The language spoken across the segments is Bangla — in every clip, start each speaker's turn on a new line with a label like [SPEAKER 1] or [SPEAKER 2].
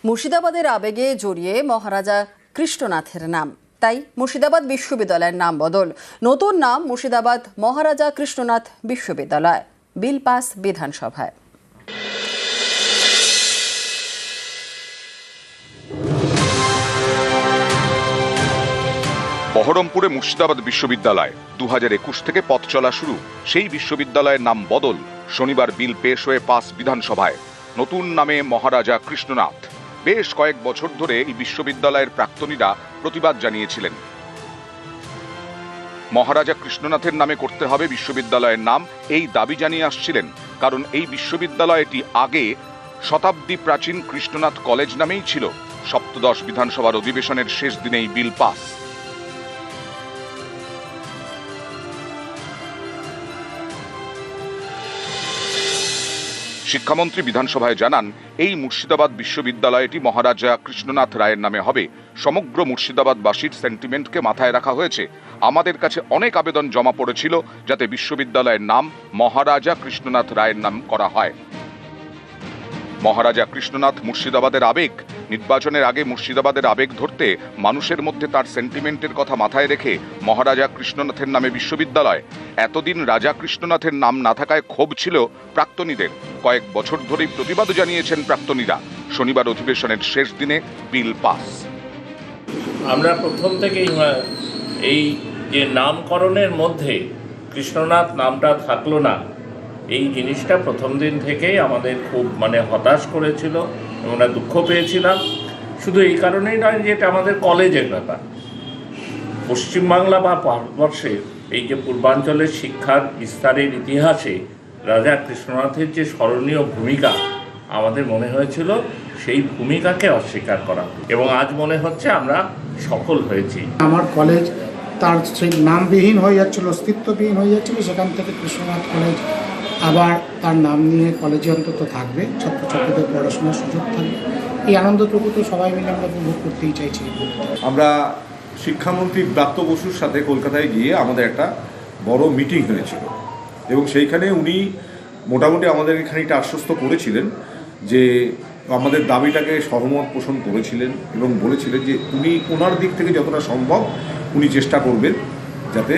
[SPEAKER 1] মুর্শিদাবাদের আবেগে জড়িয়ে মহারাজা কৃষ্ণনাথের নাম, তাই মুর্শিদাবাদ বিশ্ববিদ্যালয়ের নাম বদল। নতুন নাম মুর্শিদাবাদ মহারাজা কৃষ্ণনাথ বিশ্ববিদ্যালয়। বিল পাস বিধানসভায়।
[SPEAKER 2] বহরমপুরে মুর্শিদাবাদ বিশ্ববিদ্যালয় 2021 থেকে পথ চলা শুরু। সেই বিশ্ববিদ্যালয়ের নাম বদল শনিবার বিল পেশ হয়ে পাস বিধানসভায়। নতুন নামে মহারাজা কৃষ্ণনাথ। বেশ কয়েক বছর ধরে এই বিশ্ববিদ্যালয়ের প্রাক্তনীরা প্রতিবাদ জানিয়েছিলেন। মহারাজা কৃষ্ণনাথের নামে করতে হবে বিশ্ববিদ্যালয়ের নাম, এই দাবি জানিয়ে আসছিলেন। কারণ এই বিশ্ববিদ্যালয়টি আগে শতাব্দী প্রাচীন কৃষ্ণনাথ কলেজ নামেই ছিল। সপ্তদশ বিধানসভার অধিবেশনের শেষ দিনেই বিল পাস। শিক্ষামন্ত্রী বিধানসভায় জানান, এই মুর্শিদাবাদ বিশ্ববিদ্যালয়টি মহারাজা কৃষ্ণনাথ রায়ের নামে হবে। সমগ্র মুর্শিদাবাদবাসীর সেন্টিমেন্টকে মাথায় রাখা হয়েছে। আমাদের কাছে অনেক আবেদন জমা পড়েছিল যাতে বিশ্ববিদ্যালয়ের নাম মহারাজা কৃষ্ণনাথ রায়ের নাম করা হয়। মহারাজা কৃষ্ণনাথ মুর্শিদাবাদের আবেগ। নির্বাচনের আগে মুর্শিদাবাদের আবেগ ধরতে মানুষের মধ্যে তার সেন্টিমেন্টের কথা মাথায় রেখে মহারাজা কৃষ্ণনাথের নামে বিশ্ববিদ্যালয়। এতদিন রাজা কৃষ্ণনাথের নাম না থাকায় ক্ষোভ ছিল প্রাক্তনীদের। কয়েক বছর ধরেই প্রতিবাদ জানিয়েছেন প্রাক্তনীরা। শনিবার অধিবেশনের শেষ দিনে বিল পাস।
[SPEAKER 3] আমরা প্রথম থেকেই এই যে নামকরণের মধ্যে কৃষ্ণনাথ নামটা থাকলো না, এই জিনিসটা প্রথম দিন থেকেই আমাদের খুব হতাশ করেছিল। আমরা দুঃখ পেয়েছিলাম। শুধু এই কারণেই নয় যে এটা আমাদের কলেজের ব্যাপার। পশ্চিমবাংলা বা ভারতবর্ষের এই যে পূর্বাঞ্চলের শিক্ষার বিস্তারের ইতিহাসে রাজা কৃষ্ণনাথের যে স্মরণীয় ভূমিকা, আমাদের মনে হয়েছিল সেই ভূমিকাকে অস্বীকার করা, এবং আজ মনে হচ্ছে আমরা সফল হয়েছি।
[SPEAKER 4] আমার কলেজ তার সেই নামবিহীন হয়ে যাচ্ছিল, অস্তিত্ববিহীন হয়ে যাচ্ছিল। সেখান থেকে কৃষ্ণনাথ কলেজ আবার তার নাম নিয়ে কলেজে অন্তত থাকবে, ছাত্রছাত্রীদের পড়াশোনার সুযোগ থাকবে। এই আনন্দটুকু তো সবাই মিলে আমরা উপভোগ করতেই চাইছি।
[SPEAKER 5] আমরা শিক্ষামন্ত্রী ব্রাত্য বসুর সাথে কলকাতায় গিয়ে আমাদের একটা বড় মিটিং হয়েছিল, এবং সেইখানে উনি মোটামুটি আমাদেরকে খানিকটা আশ্বস্ত করেছিলেন যে আমাদের দাবিটাকে সহমত পোষণ করেছিলেন, এবং বলেছিলেন যে উনি ওনার দিক থেকে যতটা সম্ভব উনি চেষ্টা করবেন যাতে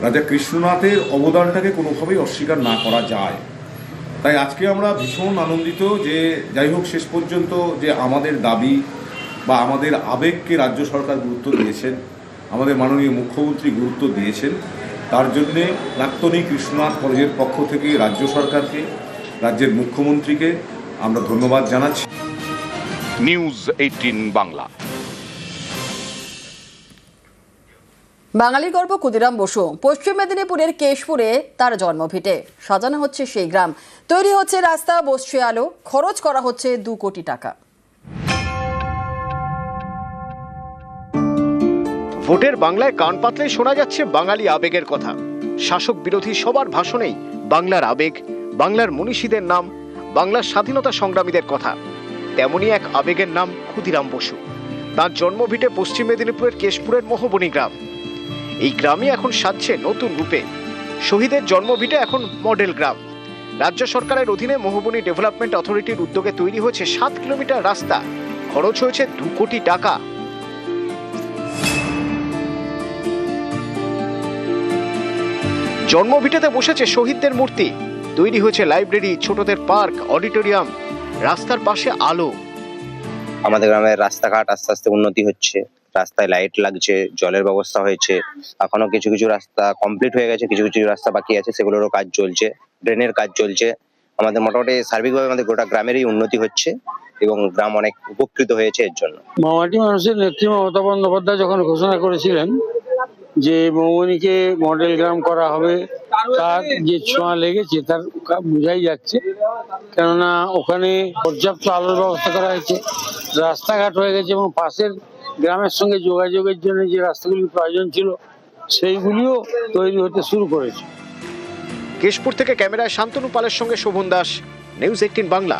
[SPEAKER 5] রাজা কৃষ্ণনাথের অবদানটাকে কোনোভাবেই অস্বীকার না করা যায়। তাই আজকে আমরা ভীষণ আনন্দিত যে যাই হোক শেষ পর্যন্ত যে আমাদের দাবি বা আমাদের আবেগকে রাজ্য সরকার গুরুত্ব দিয়েছেন, আমাদের মাননীয় মুখ্যমন্ত্রী গুরুত্ব দিয়েছেন। তার জন্যে প্রাক্তনী কৃষ্ণনাথ কলেজের পক্ষ থেকে রাজ্য সরকারকে, রাজ্যের মুখ্যমন্ত্রীকে আমরা ধন্যবাদ জানাচ্ছি।
[SPEAKER 2] নিউজ 18 বাংলা।
[SPEAKER 1] বাঙালির গর্ব ক্ষুদিরাম বসু। পশ্চিম মেদিনীপুরের কেশপুরে তার জন্মভিটে। সাজানো হচ্ছে সেই গ্রাম, তৈরি হচ্ছে রাস্তা, বসছে আলো, খরচ করা হচ্ছে 2 কোটি টাকা।
[SPEAKER 6] ভোটের বাংলায় কান পাতলে শোনা যাচ্ছে বাঙালি আবেগের কথা। শাসক বিরোধী সবার ভাষণেই বাংলার আবেগ, বাংলার মনীষীদের নাম, বাংলার স্বাধীনতা সংগ্রামীদের কথা। তেমনই এক আবেগের নাম ক্ষুদিরাম বসু। তার জন্মভিটে পশ্চিম মেদিনীপুরের কেশপুরের মোহবনী গ্রাম। এই গ্রামই এখন সাজছে নতুন রূপে। শহীদের জন্মভিটে এখন মডেল গ্রাম। রাজ্য সরকারের অধীনে মোহবনী ডেভেলপমেন্ট অথরিটির উদ্যোগে তৈরি হয়েছে 7 কিলোমিটার রাস্তা। খরচ হয়েছে 2 কোটি টাকা। জন্মভিটেতে বসেছে শহীদদের মূর্তি, তৈরি হয়েছে লাইব্রেরি, ছোটদের পার্ক, অডিটোরিয়াম, রাস্তার পাশে আলো।
[SPEAKER 7] আমাদের গ্রামের রাস্তাঘাট আস্তে আস্তে উন্নতি হচ্ছে। রাস্তায় লাইট লাগছে, জলের ব্যবস্থা হয়েছে। এখনো কিছু কিছু রাস্তা কমপ্লিট হয়ে গেছে, কিছু কিছু রাস্তা বাকি আছে, সেগুলোরও কাজ চলছে। ড্রেনের কাজ চলছে। আমাদের মোটামুটি সার্বিকভাবে আমাদের গোটা গ্রামেরই উন্নতি হচ্ছে, এবং গ্রাম অনেক উপকৃত হয়েছে এর জন্য।
[SPEAKER 8] মামাটি মানুষের নেত্রী মমতা বন্দ্যোপাধ্যায় যখন ঘোষণা করেছিলেন যে মোহবনীকে মডেল গ্রাম করা হবে, তার যে ছোঁয়া লেগেছে তার বোঝাই যাচ্ছে। কেননা ওখানে পর্যাপ্ত আলোর ব্যবস্থা করা হয়েছে, রাস্তাঘাট হয়ে গেছে, এবং পাশের গ্রামের সঙ্গে যোগাযোগের জন্য যে রাস্তাগুলির প্রয়োজন ছিল সেইগুলিও তৈরি হতে শুরু করেছে।
[SPEAKER 6] কেশপুর থেকে ক্যামেরায় শান্তনু পালের সঙ্গে শোভন দাস, নিউজ 18 বাংলা।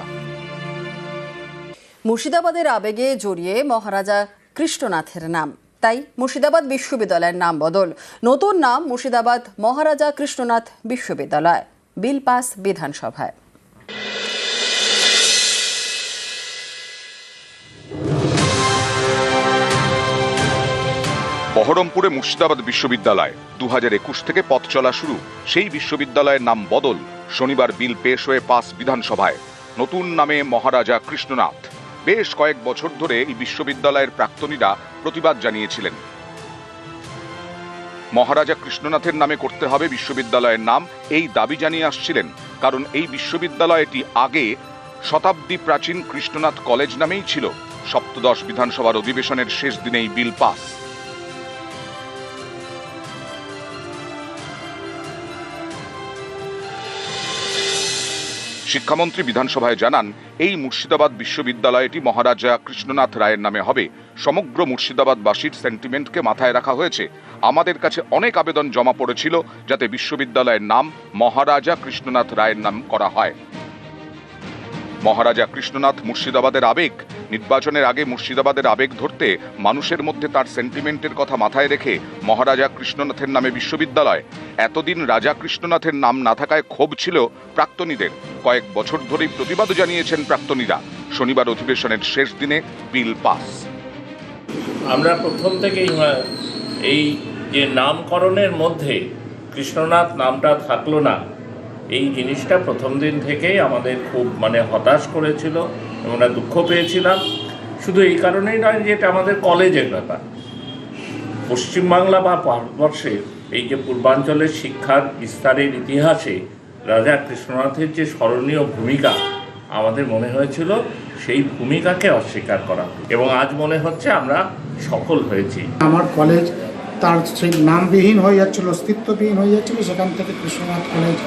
[SPEAKER 1] মুর্শিদাবাদের আবেগে জড়িয়ে মহারাজা কৃষ্ণনাথের নাম, তাই মুর্শিদাবাদ বিশ্ববিদ্যালয়ের নাম বদল। নতুন নাম মুর্শিদাবাদ মহারাজা কৃষ্ণনাথ বিশ্ববিদ্যালয়। বিল পাস বিধানসভায়।
[SPEAKER 2] বহরমপুরে মুর্শিদাবাদ বিশ্ববিদ্যালয় 2021 থেকে পথ চলা শুরু। সেই বিশ্ববিদ্যালয়ের নাম বদল। শনিবার বিল পেশ হয়ে পাস বিধানসভায়। নতুন নামে মহারাজা কৃষ্ণনাথ। বেশ কয়েক বছর ধরে এই বিশ্ববিদ্যালয়ের প্রাক্তনীরা প্রতিবাদ জানিয়েছিলেন। মহারাজা কৃষ্ণনাথের নামে করতে হবে বিশ্ববিদ্যালয়ের নাম, এই দাবি জানিয়ে আসছিলেন। কারণ এই বিশ্ববিদ্যালয়টি আগে শতাব্দী প্রাচীন কৃষ্ণনাথ কলেজ নামেই ছিল। সপ্তদশ বিধানসভার অধিবেশনের শেষ দিনেই বিল পাস। শিক্ষামন্ত্রী বিধানসভায় জানান, এই মুর্শিদাবাদ বিশ্ববিদ্যালয়টি মহারাজা কৃষ্ণনাথ রায়ের নামে হবে। সমগ্র মুর্শিদাবাদবাসীর সেন্টিমেন্টকে মাথায় রাখা হয়েছে। আমাদের কাছে অনেক আবেদন জমা পড়েছিল যাতে বিশ্ববিদ্যালয়ের নাম মহারাজা কৃষ্ণনাথ রায়ের নাম করা হয়। মহারাজা কৃষ্ণনাথ মুর্শিদাবাদের আবেগ। নির্বাচনের আগে মুর্শিদাবাদের আবেগ ধরতে মানুষের মধ্যে তার সেন্টিমেন্টের কথা মাথায় রেখে মহারাজা কৃষ্ণনাথের নামে বিশ্ববিদ্যালয়। এতদিন রাজা কৃষ্ণনাথের নাম না থাকায় ক্ষোভ ছিল প্রাক্তনীদের। কয়েক বছর ধরেই প্রতিবাদ জানিয়েছেন প্রাক্তনীরা। শনিবার অধিবেশনের শেষ দিনে বিল পাস।
[SPEAKER 3] আমরা প্রথম থেকেই এই যে নামকরণের মধ্যে কৃষ্ণনাথ নামটা থাকলো না, এই জিনিসটা প্রথম দিন থেকেই আমাদের খুব হতাশ করেছিল এবং আমরা দুঃখ পেয়েছিলাম। শুধু এই কারণেই নয় যে এটা আমাদের কলেজের ব্যাপার। পশ্চিমবাংলা বা ভারতবর্ষের এই যে পূর্বাঞ্চলের শিক্ষার বিস্তারের ইতিহাসে রাজা কৃষ্ণনাথের যে স্মরণীয় ভূমিকা, আমাদের মনে হয়েছিল সেই ভূমিকাকে অস্বীকার করা, এবং আজ মনে হচ্ছে আমরা সফল হয়েছি।
[SPEAKER 4] আমার কলেজ তার সেই নামবিহীন হয়ে যাচ্ছিল, অস্তিত্ববিহীন হয়ে যাচ্ছিল, সেখান থেকে কৃষ্ণনাথ কলেজ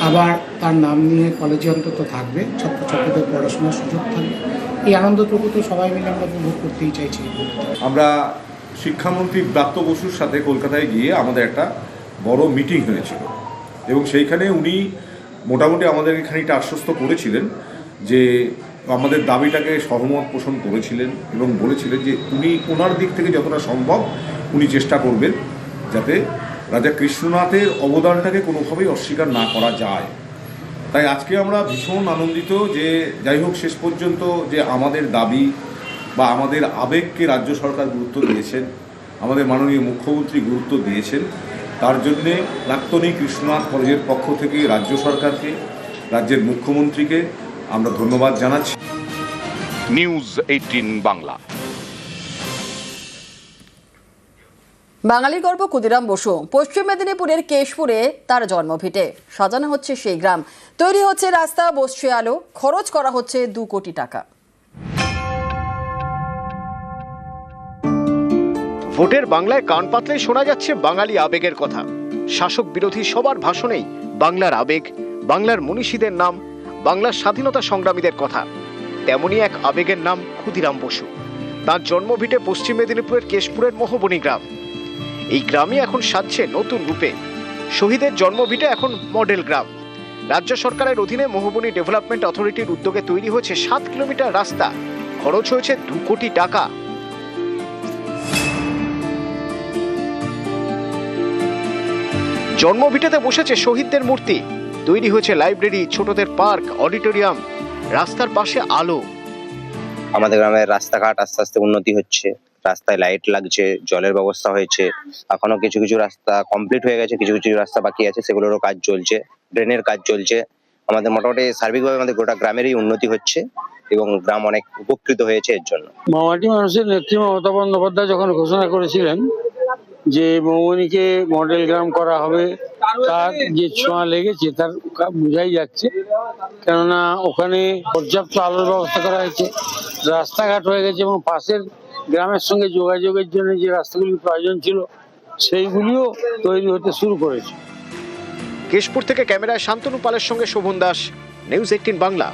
[SPEAKER 4] আবার তার নাম নিয়ে কলেজে অন্তত থাকবে, ছাত্রছাত্রীদের পড়াশোনার সুযোগ থাকবে। এই আনন্দটুকু তো সবাই মিলে আমরা উপভোগ করতেই চাইছি।
[SPEAKER 5] আমরা শিক্ষামন্ত্রী ব্রাত্য বসুর সাথে কলকাতায় গিয়ে আমাদের একটা বড় মিটিং হয়েছিল এবং সেইখানে উনি মোটামুটি আমাদেরকে খানিকটা আশ্বস্ত করেছিলেন যে আমাদের দাবিটাকে সহমত পোষণ করেছিলেন এবং বলেছিলেন যে উনি ওনার দিক থেকে যতটা সম্ভব উনি চেষ্টা করবেন যাতে রাজা কৃষ্ণনাথের অবদানটাকে কোনোভাবেই অস্বীকার না করা যায়। তাই আজকে আমরা ভীষণ আনন্দিত যে যাই হোক শেষ পর্যন্ত যে আমাদের দাবি বা আমাদের আবেগকে রাজ্য সরকার গুরুত্ব দিয়েছেন, আমাদের মাননীয় মুখ্যমন্ত্রী গুরুত্ব দিয়েছেন। তার জন্যে প্রাক্তনী কৃষ্ণনাথ কলেজের পক্ষ থেকে রাজ্য সরকারকে, রাজ্যের মুখ্যমন্ত্রীকে আমরা ধন্যবাদ জানাচ্ছি।
[SPEAKER 2] নিউজ 18 বাংলা।
[SPEAKER 1] বাঙালির গর্ব ক্ষুদিরাম বসু। পশ্চিম মেদিনীপুরের কেশপুরে তার জন্মভিটে। সাজানো হচ্ছে সেই গ্রাম, তৈরি হচ্ছে রাস্তা, বসছে আলো, খরচ করা হচ্ছে 2 কোটি টাকা।
[SPEAKER 6] ভোটের বাংলায় কান পাতলে শোনা যাচ্ছে বাঙালি আবেগের কথা। শাসক বিরোধী সবার ভাষণেই বাংলার আবেগ, বাংলার মনীষীদের নাম, বাংলার স্বাধীনতা সংগ্রামীদের কথা। তেমনই এক আবেগের নাম ক্ষুদিরাম বসু। তার জন্মভিটে পশ্চিম মেদিনীপুরের কেশপুরের মোহবনী গ্রাম। এই গ্রামই এখন সাজছে নতুন রূপে। শহীদের জন্মভিটে এখন মডেল গ্রাম। রাজ্য সরকারের অধীনে মোহবনী ডেভেলপমেন্ট অথরিটির উদ্যোগে তৈরি হয়েছে 7 কিলোমিটার রাস্তা। খরচ হয়েছে 2 কোটি টাকা। জন্মভিটেতে বসেছে শহীদদের মূর্তি, তৈরি হয়েছে লাইব্রেরি, ছোটদের পার্ক, অডিটোরিয়াম, রাস্তার পাশে আলো।
[SPEAKER 7] আমাদের গ্রামের রাস্তাঘাট আস্তে আস্তে উন্নতি হচ্ছে, রাস্তায় লাইট লাগছে, জলের ব্যবস্থা হয়েছে। এখনো কিছু কিছু রাস্তা কমপ্লিট হয়ে গেছে, কিছু কিছু রাস্তা বাকি আছে, সেগুলোরও কাজ চলছে, ড্রেনের কাজ চলছে। আমাদের মোটামুটি সার্বিকভাবে আমাদের গোটা গ্রামেরই উন্নতি হচ্ছে এবং গ্রাম অনেক উপকৃত হয়েছে এর জন্য।
[SPEAKER 8] মামাটি মানুষের নেত্রী মমতা বন্দ্যোপাধ্যায় যখন ঘোষণা করেছিলেন যে মৌবনীকে মডেল গ্রাম করা হবে, তার যে ছোঁয়া লেগেছে তার বোঝাই যাচ্ছে। কেননা ওখানে পর্যাপ্ত আলোর ব্যবস্থা করা হয়েছে, রাস্তাঘাট হয়ে গেছে এবং পাশের গ্রামের সঙ্গে যোগাযোগের জন্য যে রাস্তাগুলির প্রয়োজন ছিল সেইগুলিও তৈরি হতে শুরু করেছে।
[SPEAKER 6] কেশপুর থেকে ক্যামেরায় শান্তনু পালের সঙ্গে শোভন দাস, নিউজ 18 বাংলা।